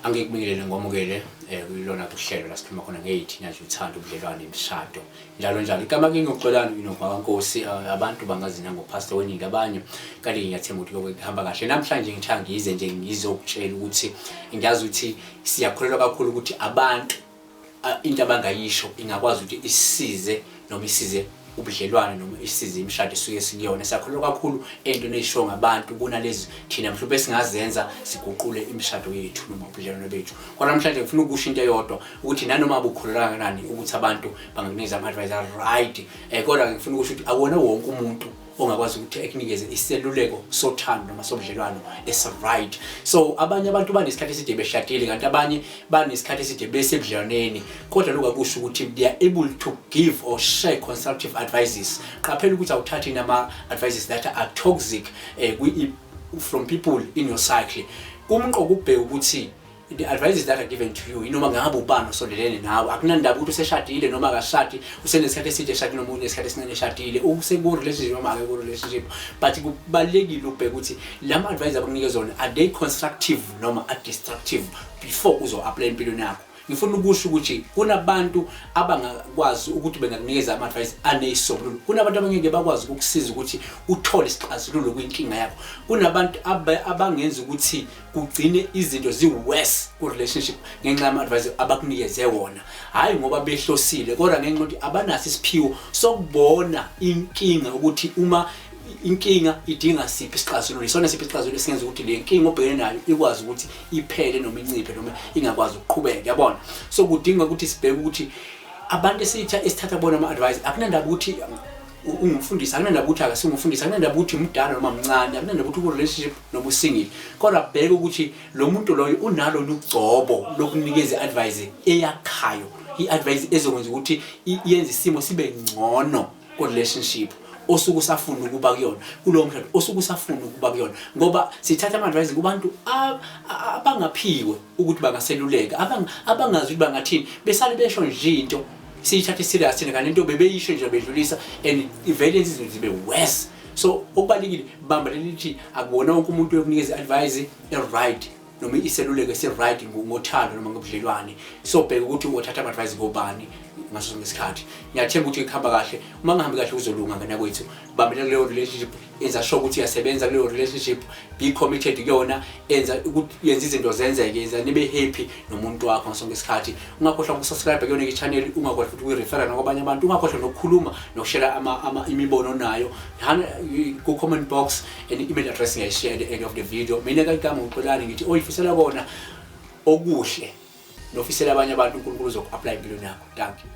Angikubingelele ngomukele kulona kuhlelo la sikhuluma khona ngeyithi nje uthanda ubudlelwane imishado njalo njalo igama ngingoxolana inokwankosi abantu bangazina ngopastor weningi abanye kanti ngiyathemba ukuthi kuhamba kahle namhlanje ngithanga ngize nje ngizokutshela ukuthi ngiyazi ukuthi siyakholelwa kakhulu ukuthi abantu into abangayisho ingakwazi ukuthi isize noma isize ubudlelwane noma isize imishado esuke sikuyona siyakholelwa kakhulu entweni eyisho ngabantu kunalezi thina mhlawumbe singazenza siguqule imishado yethu noma ubudlelwane bethu kodwa namhlanje ngifuna ukusho into eyodwa ukuthi nanoma abukholelwa kanani ukuthi abantu bangakunikeza ama-advice right kodwa ngifuna ukusho ukuthi awona wonke umuntu ongakwazi ukuthi ekunikeze iseluleko sothando noma sobudlelwano right. So abanye abantu banesikhathi eside beshadile kanti abanye banesikhathi eside besebudlelwaneni kodwa lokho akusho ukuthi they are able to give or share constructive advices. Qaphela ukuthi awuthathi nama advices that are toxic from people in your cycle. Kumqoka ukubheka ukuthi the advices that are given to you inoma ngabe ubani osondelene nawe akunandaba ukuthi useshadile noma akashadi usenesikhathi eside eshadile noma unesikhathi esincane eshadile useku relationship noma ake ku relationship but kubalekile ubheka ukuthi lama advice abakunikeza zona are they constructive noma are destructive before uzo apply empilweni yakho. Ngifuna ukusho ukuthi kunabantu abangakwazi ukuthi bengakunikeza ama-advice aneyisobululo. Kunabantu abangeke bakwazi ukukusiza ukuthi uthole isixazululo kwinkinga yakho. Kunabantu abangenza ukuthi kugcine izinto zi-worse ku-relationship ngenxa yama-advice abakunikeze wona. Hayi ngoba behlosile kodwa ngenxa ukuthi abanaso isiphiwo sokubona inkinga ukuthi uma inkinga idinga siphi isixazululo isona siphi isixazululo esenza ukuthi le nkinga obhekene nayo ikwazi ukuthi iphele noma inciphe noma ingakwazi ukuqhubeka yabona. So kudinga ukuthi sibheke ukuthi abantu esithatha bona ama-advice akunandaba ukuthi ungumfundisi akunandaba ukuthi akasingumfundisi akunandaba ukuthi umdala noma mncane akunandaba ukuthi ku-relationship noma usingile kodwa bheke ukuthi lo muntu loyo unalo lugcobo lokunikeza i-advice eyakhayo i-advice ezokwenza ukuthi yenze isimo sibe ngcono ku-relationship osuku usafuna ukuba kuyona kulowo mshado osuku usafuna ukuba kuyona ngoba sithatha ama-advice kubantu abangaphiwe ukuthi bangaseluleka abangazi ukuthi bangathini besale besho nje into siyithathe serious thina kanti into bebeyisho nje bedlulisa and ivele izinto zibe worse. So okubalekile bamba lelithi akubona wonke umuntu yokunikeza advice right noma iseluleko esi-right ngothando noma ngobudlelwane. So bheka ukuthi uthatha ama-advice ngobani ngaso sonke isikhathi. Ngiyathemba ukuthi kuhamba kahle uma ngahambi kahle uzolunga ngana kwethu bambela kuleyo relationship enza sure ukuthi uyasebenza kuleyo relationship be committed kuyona enza ukuthi yenza izinto zenzeke yenza nibe happy nomuntu wakho ngaso sonke isikhathi. Ungakhohlwa ukusubscribe kuyona i-channel ungakhohlwa futhi uku-refer nakwabanye abantu ungakhohlwa nokukhuluma nokushare imibono nayo ku comment box and email address ngiyashare at the end of the video. Mina kayigama uqolani ngithi oyifisela kona okuhle nofisela abanye abantu uNkulunkulu uzoku-apply empilweni yakho. Thank you.